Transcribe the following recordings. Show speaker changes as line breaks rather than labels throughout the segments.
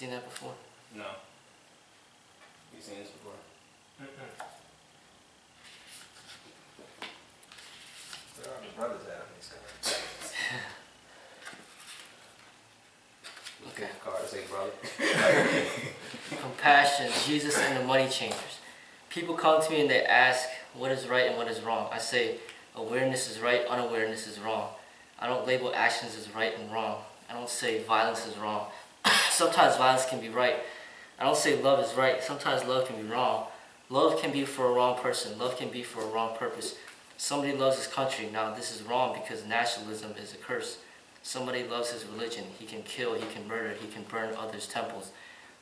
seen that before?
No. You seen this before?
Where are the brothers at on these cards?
Okay.
Cards say brother.
Compassion, Jesus and the money changers. People come to me and they ask what is right and what is wrong. I say awareness is right, unawareness is wrong. I don't label actions as right and wrong. I don't say violence is wrong. Sometimes violence can be right. I don't say love is right. Sometimes love can be wrong. Love can be for a wrong person. Love can be for a wrong purpose. Somebody loves his country. Now this is wrong because nationalism is a curse. Somebody loves his religion. He can kill, he can murder, he can burn others' temples.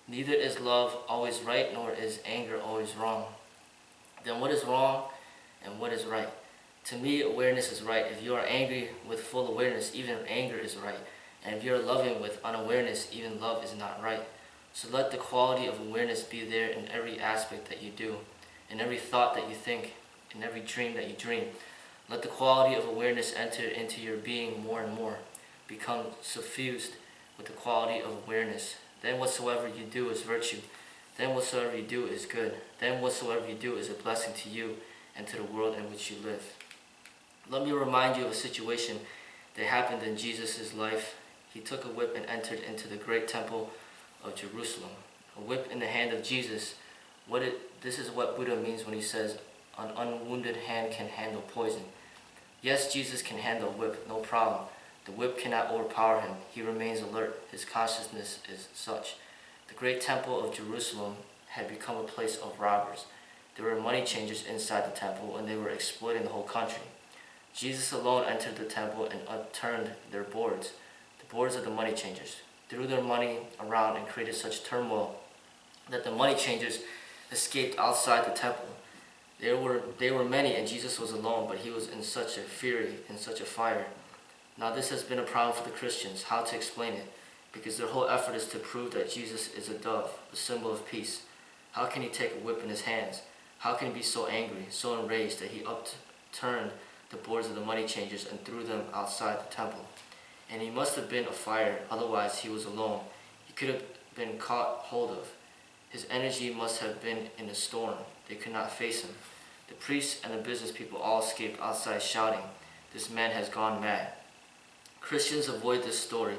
Neither is love always right, nor is anger always wrong. Then what is wrong and what is right? To me, awareness is right. If you are angry with full awareness, even anger is right. And if you're loving with unawareness, even love is not right. So let the quality of awareness be there in every aspect that you do, in every thought that you think, in every dream that you dream. Let the quality of awareness enter into your being more and more. Become suffused with the quality of awareness. Then whatsoever you do is virtue. Then whatsoever you do is good. Then whatsoever you do is a blessing to you and to the world in which you live. Let me remind you of a situation that happened in Jesus' life. He took a whip and entered into the great temple of Jerusalem. A whip in the hand of Jesus. This is what Buddha means when he says, an unwounded hand can handle poison. Yes, Jesus can handle a whip, no problem. The whip cannot overpower him. He remains alert. His consciousness is such. The great temple of Jerusalem had become a place of robbers. There were money changers inside the temple, and they were exploiting the whole country. Jesus alone entered the temple and upturned their boards, the boards of the money changers, threw their money around and created such turmoil that the money changers escaped outside the temple. They were many, and Jesus was alone, but he was in such a fury, in such a fire. Now this has been a problem for the Christians, how to explain it, because their whole effort is to prove that Jesus is a dove, a symbol of peace. How can he take a whip in his hands? How can he be so angry, so enraged that he upturned the boards of the money changers and threw them outside the temple? And he must have been a fire, otherwise he was alone. He could have been caught hold of. His energy must have been in a storm. They could not face him. The priests and the business people all escaped outside shouting, "This man has gone mad." Christians avoid this story.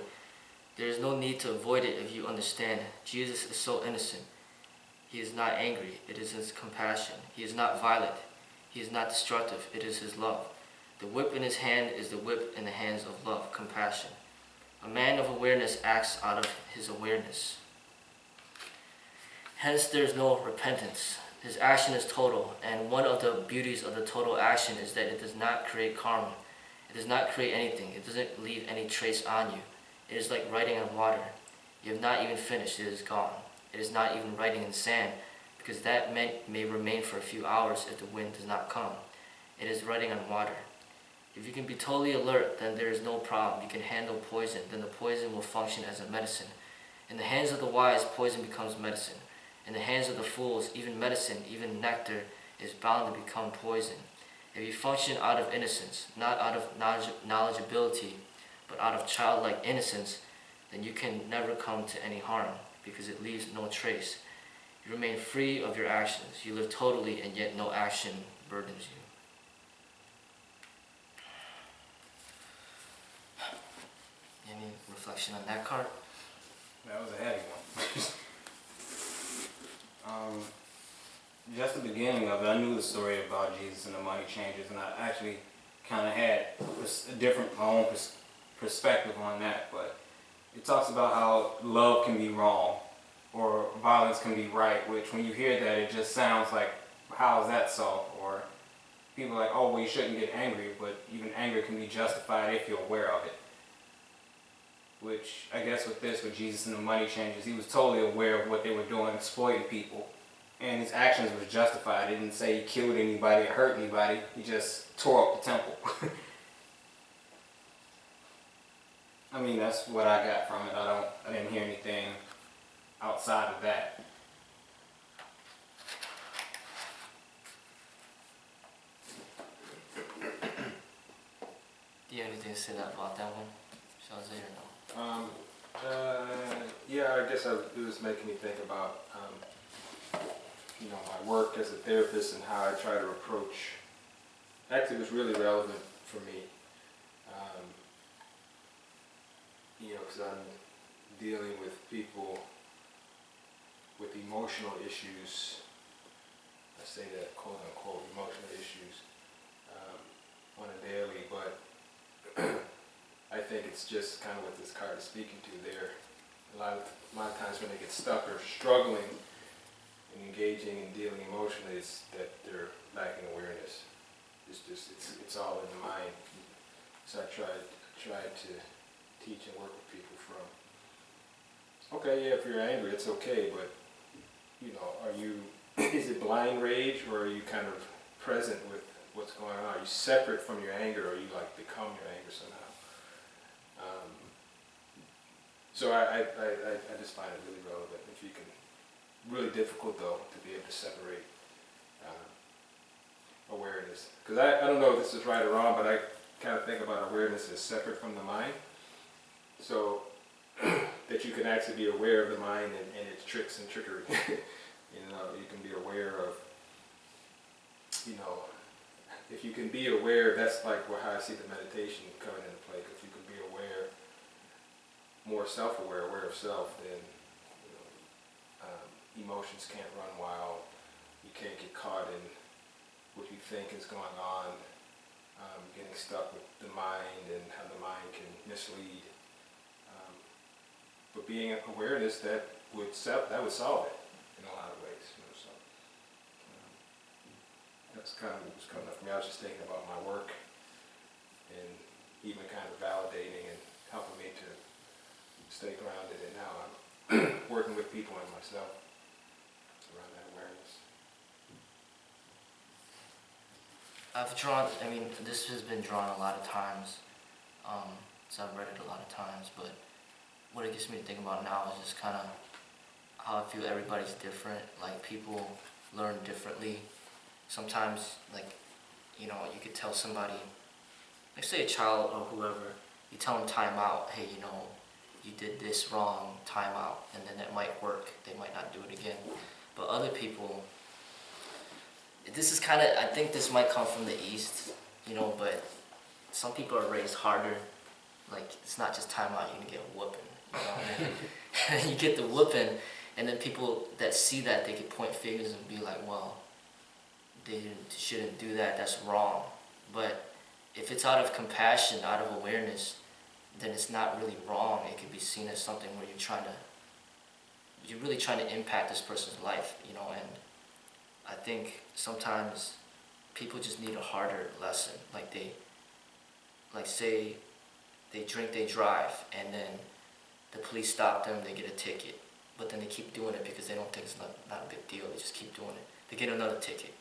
There is no need to avoid it if you understand. Jesus is so innocent. He is not angry. It is his compassion. He is not violent. He is not destructive. It is his love. The whip in his hand is the whip in the hands of love, compassion. A man of awareness acts out of his awareness. Hence there is no repentance. His action is total, and one of the beauties of the total action is that it does not create karma. It does not create anything. It doesn't leave any trace on you. It is like writing on water. You have not even finished. It is gone. It is not even writing in sand, because that may remain for a few hours if the wind does not come. It is writing on water. If you can be totally alert, then there is no problem. You can handle poison. Then the poison will function as a medicine. In the hands of the wise, poison becomes medicine. In the hands of the fools, even medicine, even nectar, is bound to become poison. If you function out of innocence, not out of knowledgeability, but out of childlike innocence, then you can never come to any harm, because it leaves no trace. You remain free of your actions. You live totally, and yet no action burdens you. Any reflection on that card?
That was a heavy one. Just the beginning of it, I knew the story about Jesus and the money changers, and I actually kind of had my own perspective on that. But it talks about how love can be wrong or violence can be right, which when you hear that, it just sounds like, how is that so? Or people are like, oh, well, you shouldn't get angry, but even anger can be justified if you're aware of it. Which I guess with Jesus and the money changers, he was totally aware of what they were doing, exploiting people. And his actions were justified. He didn't say he killed anybody or hurt anybody. He just tore up the temple. I mean, that's what I got from it. I didn't hear anything outside of that.
Do you have anything to say about that one, Jose, or no?
Yeah, Yeah, I guess it was making me think about, my work as a therapist and how I try to approach. Actually, it was really relevant for me, because I'm dealing with people with emotional issues. I say that quote unquote emotional issues on a daily, but I think it's just kind of what this card is speaking to there. A lot of times when they get stuck or struggling and engaging and dealing emotionally, it's that they're lacking awareness. It's all in the mind. So I try to teach and work with people from. Okay, yeah, if you're angry, it's okay, but are you? Is it blind rage, or are you kind of present with what's going on? Are you separate from your anger, or are you like become your anger somehow? So I just find it really relevant. If you can, really difficult though to be able to separate awareness. Because I don't know if this is right or wrong, but I kind of think about awareness as separate from the mind. So that you can actually be aware of the mind and its tricks and trickery. You can be aware of, if you can be aware, that's like how I see the meditation coming into play. If you can be aware, more self-aware, aware of self, then emotions can't run wild. You can't get caught in what you think is going on, getting stuck with the mind and how the mind can mislead. But being awareness, that would solve it in a lot of ways. So that's kind of what was coming up for me. I was just thinking about my work and even kind of validating and helping me to stay grounded, and now I'm working with people and myself around that awareness.
This has been drawn a lot of times, so I've read it a lot of times, but what it gets me to think about now is just kind of how I feel everybody's different, like people learn differently. Sometimes, you could tell somebody, like say a child or whoever, you tell them time out, hey, you did this wrong, time out, and then that might work, they might not do it again. But other people, this is kind of, I think this might come from the East, but some people are raised harder. Like, it's not just time out, you're gonna get a whooping, and you get the whooping, and then people that see that, they could point fingers and be like, well, they shouldn't do that, that's wrong. But if it's out of compassion, out of awareness, then it's not really wrong. It could be seen as something where you're really trying to impact this person's life, and I think sometimes people just need a harder lesson. Say they drink, they drive, and then the police stop them, they get a ticket. But then they keep doing it because they don't think it's not a big deal, they just keep doing it. They get another ticket,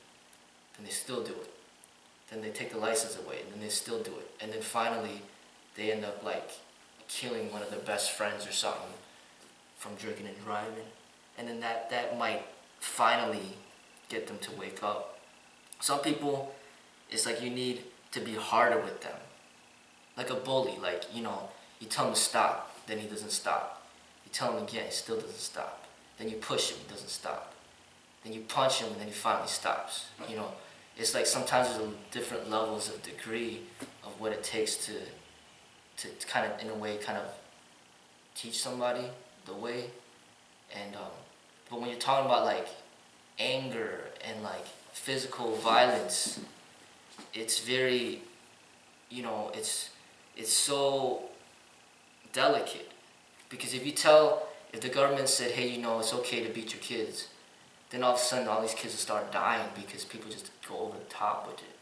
then they still do it. Then they take the license away, and then they still do it. And then finally, they end up killing one of their best friends or something from drinking and driving. And then that might finally get them to wake up. Some people, it's like you need to be harder with them. Like a bully, you tell him to stop, then he doesn't stop. You tell him again, he still doesn't stop. Then you push him, he doesn't stop. Then you punch him, and then he finally stops. It's like sometimes there's different levels of degree of what it takes to kind of, in a way, kind of teach somebody the way. And but when you're talking about anger and physical violence, it's very, it's so delicate. Because if the government said, hey, it's okay to beat your kids, then all of a sudden all these kids will start dying because people just go over the top with it,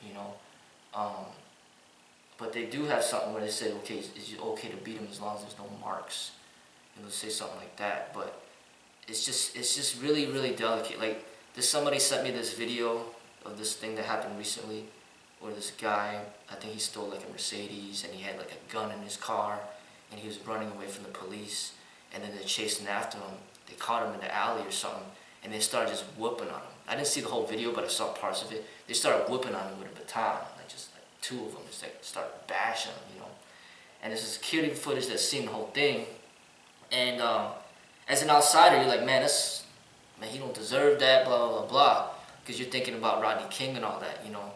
But they do have something where they say, okay, it's okay to beat them as long as there's no marks. They'll say something like that, but it's just really, really delicate. Somebody sent me this video of this thing that happened recently, where this guy, I think he stole a Mercedes, and he had a gun in his car, and he was running away from the police, and then they're chasing after him. They caught him in the alley or something, and they started just whooping on him. I didn't see the whole video, but I saw parts of it. They started whooping on him with a baton, two of them, just started bashing him, And there's a security footage that's seen the whole thing, and As an outsider, you're like, man, he don't deserve that, blah, blah, blah, blah. Because you're thinking about Rodney King and all that, you know.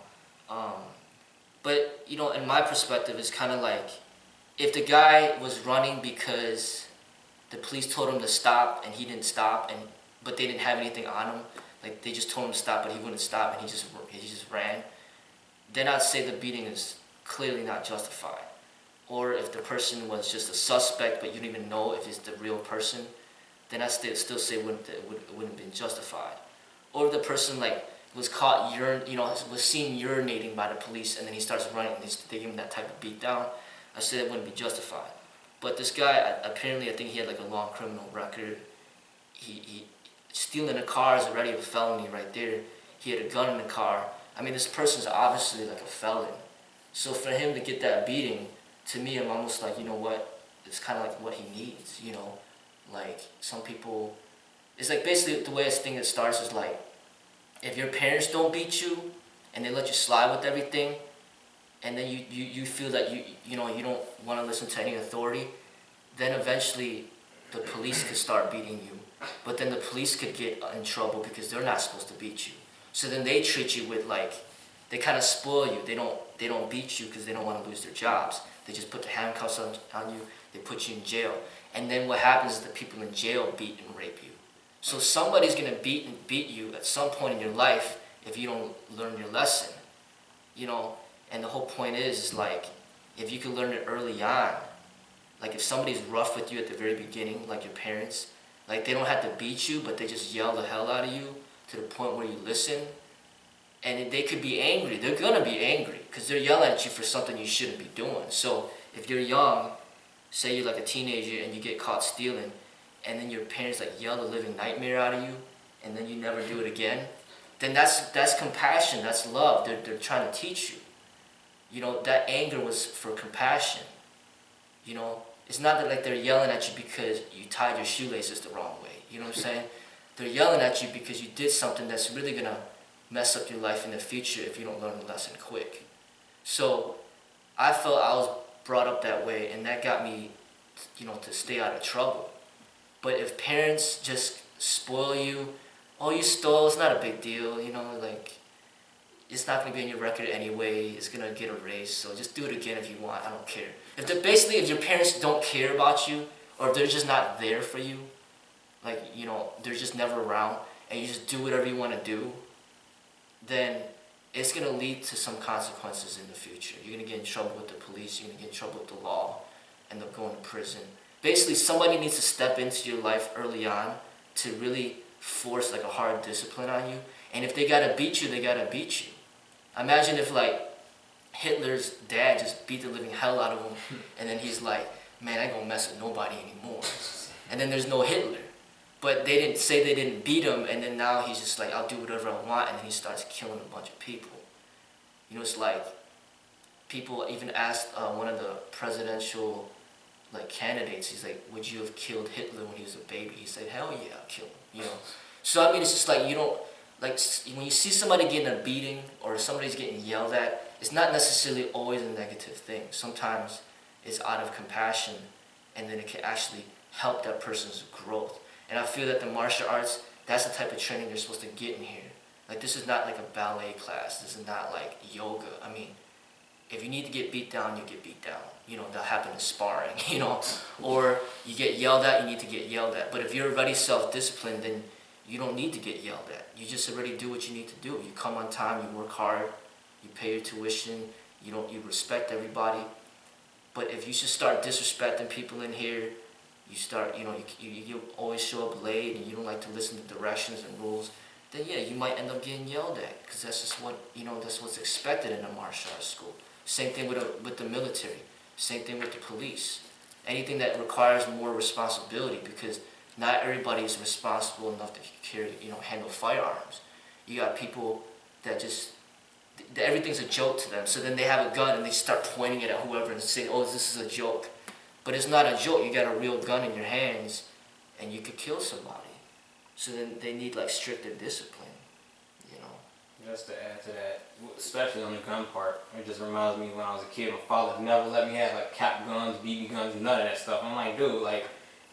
But, you know, in my perspective, it's kind of like, if the guy was running because the police told him to stop and he didn't stop, but they didn't have anything on him, like they just told him to stop but he wouldn't stop and he just ran, then I'd say the beating is clearly not justified. Or if the person was just a suspect but you don't even know if it's the real person, then I still say it wouldn't have been justified. Or if the person like was caught was seen urinating by the police and then he starts running and they give him that type of beat down, I say that wouldn't be justified. But this guy, apparently, I think he had like a long criminal record. He stealing a car is already a felony right there. He had a gun in the car. I mean, this person's obviously like a felon. So for him to get that beating, to me, I'm almost like, you know what? It's kind of like what he needs, you know? Like, some people, it's like basically the way this thing starts is like, if your parents don't beat you and they let you slide with everything, and then you feel that you don't want to listen to any authority, then eventually the police could start beating you. But then the police could get in trouble because they're not supposed to beat you. So then they treat you with like, they kind of spoil you. They don't beat you because they don't want to lose their jobs. They just put the handcuffs on you. They put you in jail. And then what happens is the people in jail beat and rape you. So somebody's gonna beat you at some point in your life if you don't learn your lesson, you know. And the whole point is like, if you can learn it early on, like if somebody's rough with you at the very beginning, like your parents, like they don't have to beat you, but they just yell the hell out of you to the point where you listen, and they could be angry. They're gonna be angry because they're yelling at you for something you shouldn't be doing. So if you're young, say you're like a teenager and you get caught stealing, and then your parents like yell the living nightmare out of you, and then you never do it again, then that's compassion, that's love. They're trying to teach you. You know, that anger was for compassion. You know, it's not that like they're yelling at you because you tied your shoelaces the wrong way. You know what I'm saying? They're yelling at you because you did something that's really gonna mess up your life in the future if you don't learn the lesson quick. So I felt I was brought up that way, and that got me, you know, to stay out of trouble. But if parents just spoil you, oh, you stole, it's not a big deal, you know, like, it's not going to be on your record anyway, it's going to get erased, so just do it again if you want, I don't care. If your parents don't care about you, or if they're just not there for you, like, you know, they're just never around, and you just do whatever you want to do, then it's going to lead to some consequences in the future. You're going to get in trouble with the police, you're going to get in trouble with the law, end up going to prison. Basically, somebody needs to step into your life early on to really force like a hard discipline on you. And if they gotta beat you, they gotta beat you. Imagine if like Hitler's dad just beat the living hell out of him, and then he's like, man, I ain't gonna mess with nobody anymore. And then there's no Hitler. But they didn't say they didn't beat him, and then now he's just like, I'll do whatever I want, and then he starts killing a bunch of people. You know, it's like, people even asked one of the presidential like candidates, he's like, would you have killed Hitler when he was a baby? He said, hell yeah, I'll kill him, you know. So I mean, it's just like, you don't, like, when you see somebody getting a beating or somebody's getting yelled at, it's not necessarily always a negative thing. Sometimes it's out of compassion, and then it can actually help that person's growth. And I feel that the martial arts, that's the type of training you're supposed to get in here. Like, this is not like a ballet class, this is not like yoga. I mean, if you need to get beat down, you get beat down. You know, that happen in sparring, you know. Or you get yelled at, you need to get yelled at. But if you're already self-disciplined, then you don't need to get yelled at. You just already do what you need to do. You come on time, you work hard, you pay your tuition, you respect everybody. But if you just start disrespecting people in here, you start, you know, you always show up late and you don't like to listen to directions and rules, then yeah, you might end up getting yelled at, because that's just what, you know, that's what's expected in a martial arts school. Same thing with the military. Same thing with the police. Anything that requires more responsibility, because not everybody is responsible enough to carry, you know, handle firearms. You got people that just, everything's a joke to them. So then they have a gun and they start pointing it at whoever and say, oh, this is a joke. But it's not a joke. You got a real gun in your hands and you could kill somebody. So then they need like stricter discipline, you know.
Just to add to that, especially on the gun part, it just reminds me when I was a kid, my father never let me have like cap guns, BB guns, none of that stuff. I'm like, dude, like,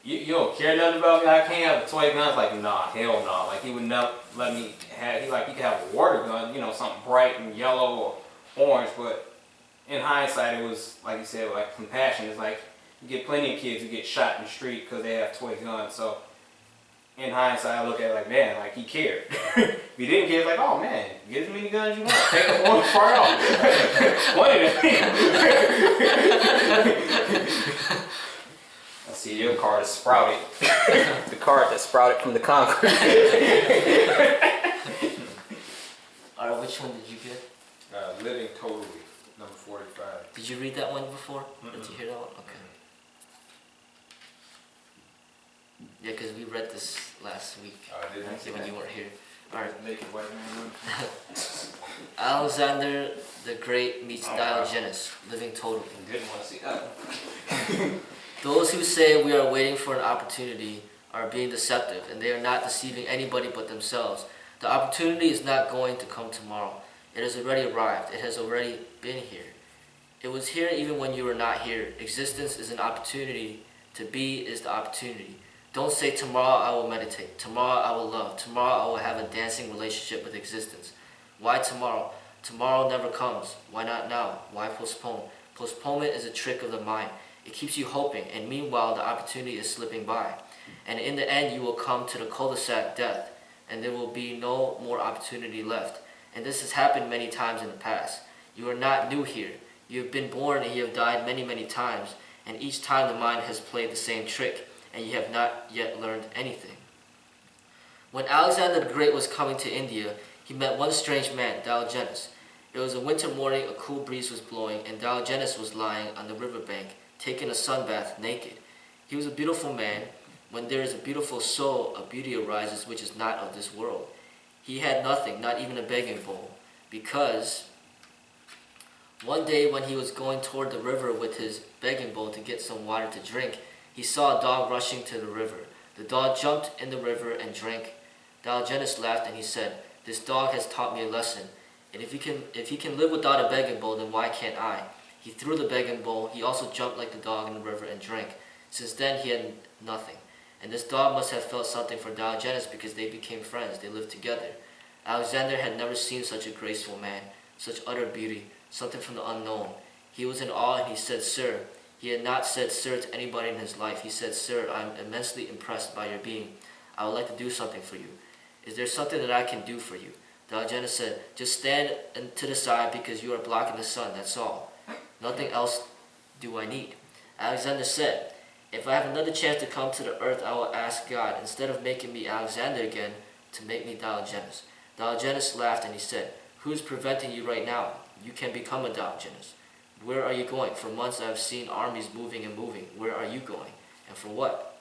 you don't care nothing about me. I can't have a toy gun. It's like, nah, hell no. Like he would never let me have. He like, you could have a water gun, you know, something bright and yellow or orange. But in hindsight, it was like you said, like compassion. It's like you get plenty of kids who get shot in the street because they have toy guns. So in hindsight, I look at it like, man, like he cared. If he didn't care, it's like, oh man, get as many guns you want. Take the one part off. One of them. I see your card is sprouted. The card that sprouted from the concrete.
Alright, which one did you get?
Living Totally, number 45.
Did you read that one before? Did you hear that one? Okay. Yeah, because we read this last week.
I didn't see
when you weren't here. Alright.
Naked white man.
Alexander the Great meets Diogenes, Living Totally.
Didn't want to see that.
Those who say we are waiting for an opportunity are being deceptive, and they are not deceiving anybody but themselves. The opportunity is not going to come tomorrow. It has already arrived. It has already been here. It was here even when you were not here. Existence is an opportunity. To be is the opportunity. Don't say, tomorrow I will meditate. Tomorrow I will love. Tomorrow I will have a dancing relationship with existence. Why tomorrow? Tomorrow never comes. Why not now? Why postpone? Postponement is a trick of the mind. It keeps you hoping, and meanwhile the opportunity is slipping by. And in the end you will come to the cul-de-sac death, and there will be no more opportunity left. And this has happened many times in the past. You are not new here. You have been born and you have died many, many times, and each time the mind has played the same trick, and you have not yet learned anything. When Alexander the Great was coming to India, he met one strange man, Diogenes. It was a winter morning, a cool breeze was blowing, and Diogenes was lying on the riverbank, taking a sunbath naked. He was a beautiful man. When there is a beautiful soul, a beauty arises which is not of this world. He had nothing, not even a begging bowl, because one day when he was going toward the river with his begging bowl to get some water to drink, he saw a dog rushing to the river. The dog jumped in the river and drank. Diogenes laughed and he said, "This dog has taught me a lesson, and if he can live without a begging bowl, then why can't I?" He threw the begging bowl. He also jumped like the dog in the river and drank. Since then he had nothing. And this dog must have felt something for Diogenes because they became friends. They lived together. Alexander had never seen such a graceful man, such utter beauty, something from the unknown. He was in awe and he said, "Sir." He had not said "sir" to anybody in his life. He said, "Sir, I am immensely impressed by your being. I would like to do something for you. Is there something that I can do for you?" Diogenes said, "Just stand to the side because you are blocking the sun, that's all. Nothing else do I need." Alexander said, "If I have another chance to come to the earth, I will ask God, instead of making me Alexander again, to make me Diogenes." Diogenes laughed and he said, "Who is preventing you right now? You can become a Diogenes. Where are you going? For months I have seen armies moving and moving. Where are you going? And for what?"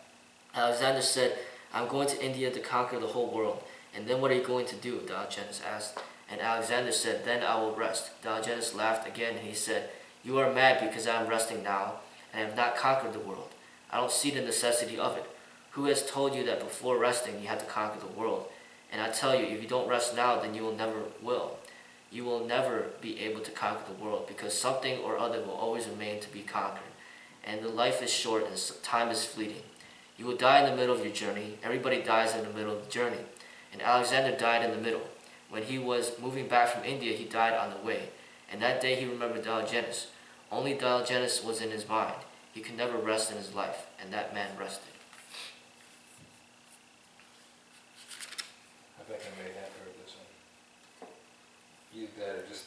Alexander said, "I'm going to India to conquer the whole world." "And then what are you going to do?" Diogenes asked. And Alexander said, "Then I will rest." Diogenes laughed again and he said, "You are mad because I am resting now and have not conquered the world. I don't see the necessity of it. Who has told you that before resting you have to conquer the world? And I tell you, if you don't rest now, then you will never will. You will never be able to conquer the world because something or other will always remain to be conquered. And the life is short and time is fleeting. You will die in the middle of your journey. Everybody dies in the middle of the journey. And Alexander died in the middle. When he was moving back from India, he died on the way. And that day he remembered Diogenes. Only Diogenes was in his mind. He could never rest in his life, and that man rested.
I think I may have heard this one. Either that or just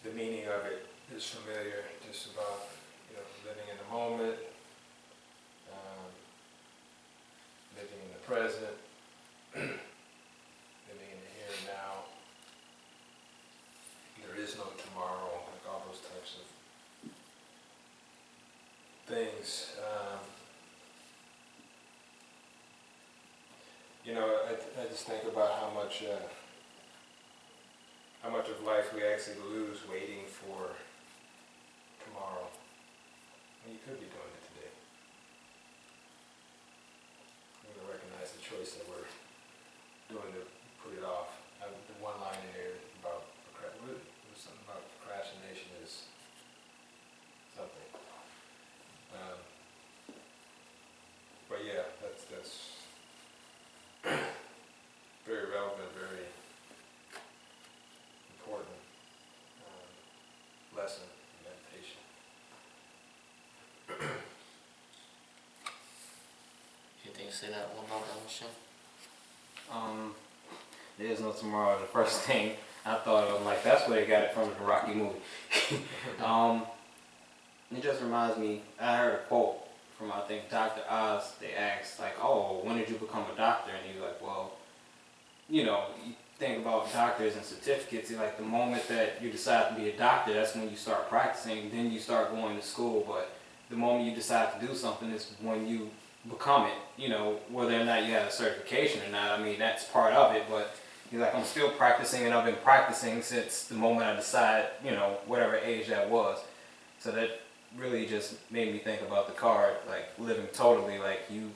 the meaning of it is familiar, just about, living in the moment, living in the present, living in the here and now. There is no tomorrow, like all those types of things. I just think about how much of life we actually lose waiting for tomorrow. And you could be doing it today. We don't recognize the choice that we're doing to put it off. The one line in there about something about procrastination is something.
you say that one about that show?
There's no tomorrow. The first thing I thought of, like, that's where they got it from, the Rocky movie. It just reminds me, I heard a quote from, I think, Dr. Oz. They asked, like, oh, when did you become a doctor? And he's like, well, you know, you think about doctors and certificates, like, the moment that you decide to be a doctor, that's when you start practicing, then you start going to school. But the moment you decide to do something is when you become it, you know, whether or not you have a certification or not. I mean, that's part of it, but he's like, I'm still practicing, and I've been practicing since the moment I decided, you know, whatever age that was. So that really just made me think about the card, like, living totally, like, you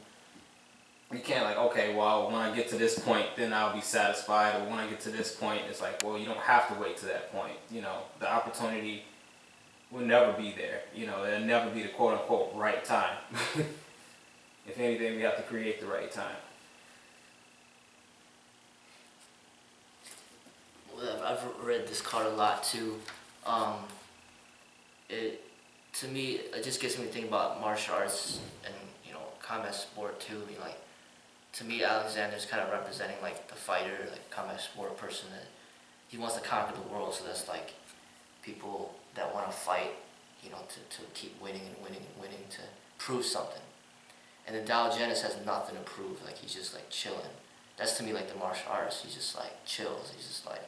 can't, like, okay, well, when I get to this point, then I'll be satisfied, or when I get to this point, it's like, well, you don't have to wait to that point. You know, the opportunity will never be there. You know, there'll never be the quote-unquote right time. If anything, we have to create the right time.
Well, I've read this card a lot too. To me, it just gets me thinking about martial arts and, you know, combat sport too. I mean, like, to me, Alexander's kind of representing, like, the fighter, like, combat sport person that he wants to conquer the world. So that's like people that want to fight, you know, to keep winning and winning and winning to prove something. And then Diogenes has nothing to prove. Like, he's just, like, chilling. That's to me like the martial artist. He's just, like, chills. He's just, like,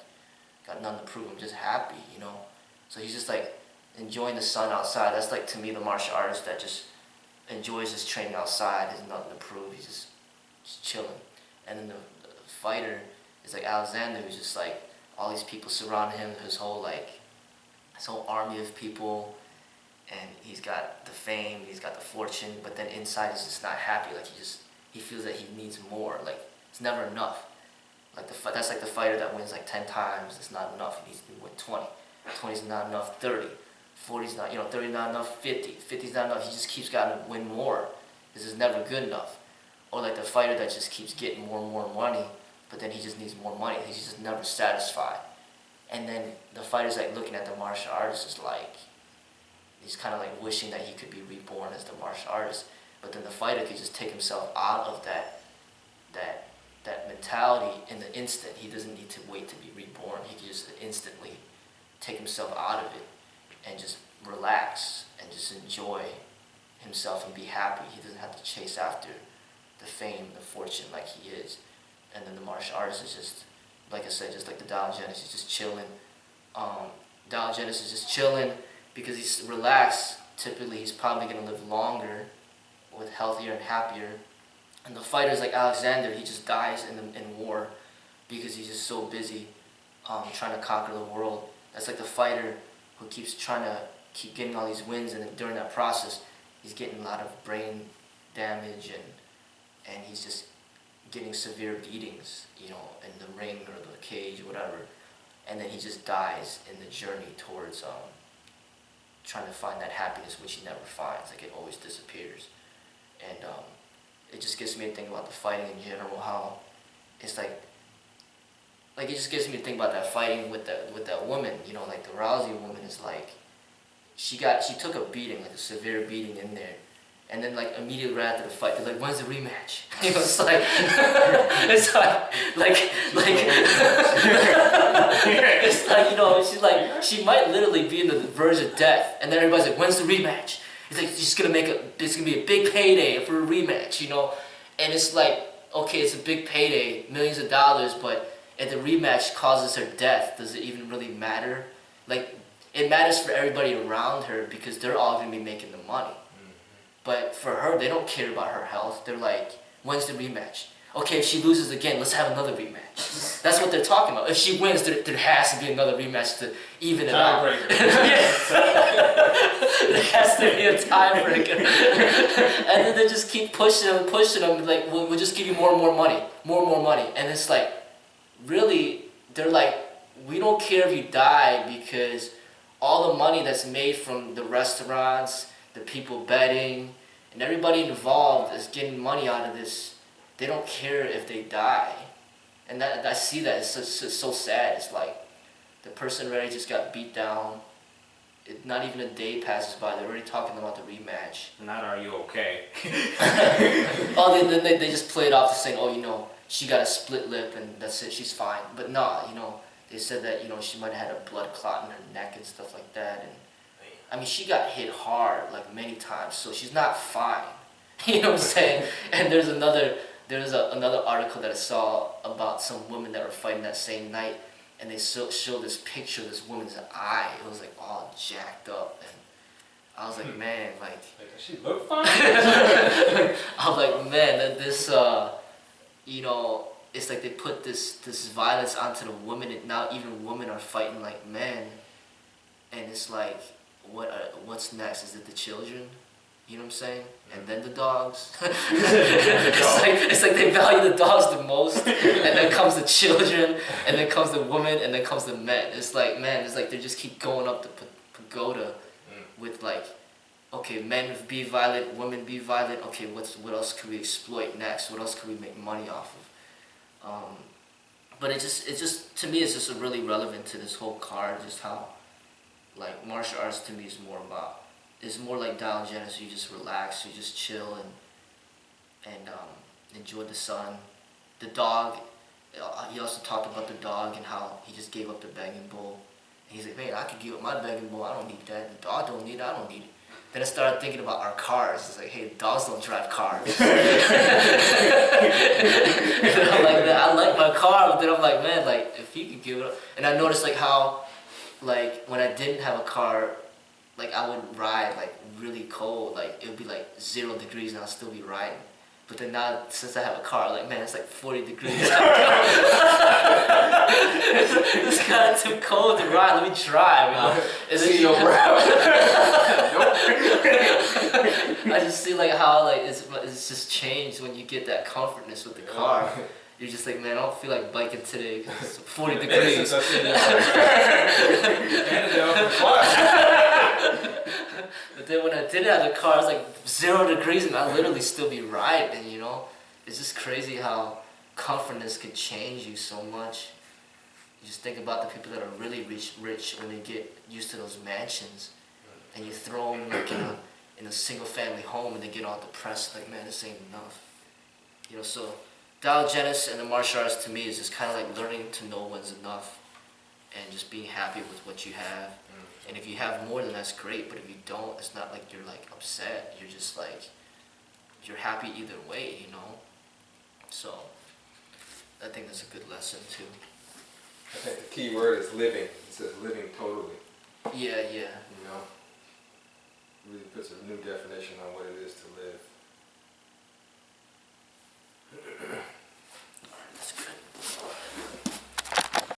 got nothing to prove. I'm just happy, you know. So he's just, like, enjoying the sun outside. That's, like, to me, the martial artist that just enjoys his training outside. Has nothing to prove. He's just chilling. And then the fighter is like Alexander, who's just, like, all these people surrounding him. His whole army of people. And he's got the fame, he's got the fortune, but then inside he's just not happy. Like, he feels that he needs more. Like, it's never enough. Like, that's like the fighter that wins like 10 times. It's not enough. He needs to win 20. 20's not enough. 30. 40's not, you know, 30's not enough. 50. 50's not enough. He just keeps got to win more. This is never good enough. Or like the fighter that just keeps getting more and more money, but then he just needs more money. He's just never satisfied. And then the fighter's like looking at the martial artist is like, he's kind of like wishing that he could be reborn as the martial artist, but then the fighter could just take himself out of that mentality in the instant. He doesn't need to wait to be reborn. He can just instantly take himself out of it and just relax and just enjoy himself and be happy. He doesn't have to chase after the fame, the fortune like he is. And then the martial artist is just, like I said, just like the Diogenes, he's just chilling. Diogenes is just chilling because he's relaxed. Typically, he's probably going to live longer, with healthier and happier. And the fighters like Alexander, he just dies in war because he's just so busy trying to conquer the world. That's like the fighter who keeps trying to keep getting all these wins, and then during that process, he's getting a lot of brain damage, and he's just getting severe beatings, you know, in the ring or the cage or whatever. And then he just dies in the journey towards trying to find that happiness, which he never finds. Like, it always disappears. And it just gets me to think about the fighting in general, how it's like it just gets me to think about that fighting with that woman, you know, like the Rousey woman is like, she took a beating, like a severe beating in there. And then, like, immediately right after the fight, they're like, when's the rematch? You know, it's like, it's like, you know, she's like, she might literally be in the verge of death. And then everybody's like, when's the rematch? It's like, it's gonna be a big payday for a rematch, you know? And it's like, okay, it's a big payday, millions of dollars, but if the rematch causes her death, does it even really matter? Like, it matters for everybody around her because they're all gonna be making the money. But for her, they don't care about her health. They're like, when's the rematch? Okay, if she loses again, let's have another rematch. That's what they're talking about. If she wins, there has to be another rematch to even it out. There has to be a tiebreaker. And then they just keep pushing them, like, we'll just give you more and more money, more and more money. And it's like, really, they're like, we don't care if you die because all the money that's made from the restaurants, the people betting, and everybody involved is getting money out of this. They don't care if they die. And I see that, it's so sad. It's like the person already just got beat down, not even a day passes by, they're already talking about the rematch.
Not are you okay?
Oh, they just play it off to saying, oh, you know, she got a split lip and that's it, she's fine. But nah, you know, they said that, you know, she might have had a blood clot in her neck and stuff like that. And I mean, she got hit hard, like many times, so she's not fine. You know what I'm saying? And there's another article that I saw about some women that were fighting that same night, and they showed this picture of this woman's eye. It was like all jacked up, and I was like, man, like
does she look fine?
I was like, man, that this, you know, it's like they put this violence onto the women, and now even women are fighting like men, and it's like, what's next? Is it the children? You know what I'm saying? And then the dogs. It's like they value the dogs the most, and then comes the children, and then comes the women, and then comes the men. It's like, man, it's like they just keep going up the pagoda with like, okay, men be violent, women be violent. Okay, what else could we exploit next? What else could we make money off of? But it just to me, it's just really relevant to this whole card. Just how, like, martial arts to me is more about. It's more like diogenesis. You just relax, you just chill and enjoy the sun. The dog. He also talked about the dog and how he just gave up the begging bowl. And he's like, man, I could give up my begging bowl. I don't need that. The dog don't need it. I don't need it. Then I started thinking about our cars. It's like, hey, dogs don't drive cars. And I'm like, man, I like my car, but then I'm like, man, like if you could give it up. And I noticed like how, like when I didn't have a car, like I would ride like really cold, like it would be like 0 degrees and I'll still be riding. But then now, since I have a car, like man, it's like 40 degrees. It's kind of too cold to ride. Let me drive. You know?
See your route.
I just see like how like it's just changed when you get that comfortness with the car. You're just like, man, I don't feel like biking today because it's 40 degrees. But then when I didn't have the car, it was like 0 degrees and I'd literally still be riding, you know? It's just crazy how comfortness could change you so much. You just think about the people that are really rich when they get used to those mansions. And you throw them like in a single family home and they get all depressed, like, man, this ain't enough. You know, so diogenesis and the martial arts to me is just kind of like learning to know when's enough and just being happy with what you have. And if you have more, then that's great. But if you don't, it's not like you're like upset. You're just like, you're happy either way, you know? So I think that's a good lesson too.
I think the key word is living. It says living totally.
Yeah, yeah.
You know? Really puts a new definition on what it is to live.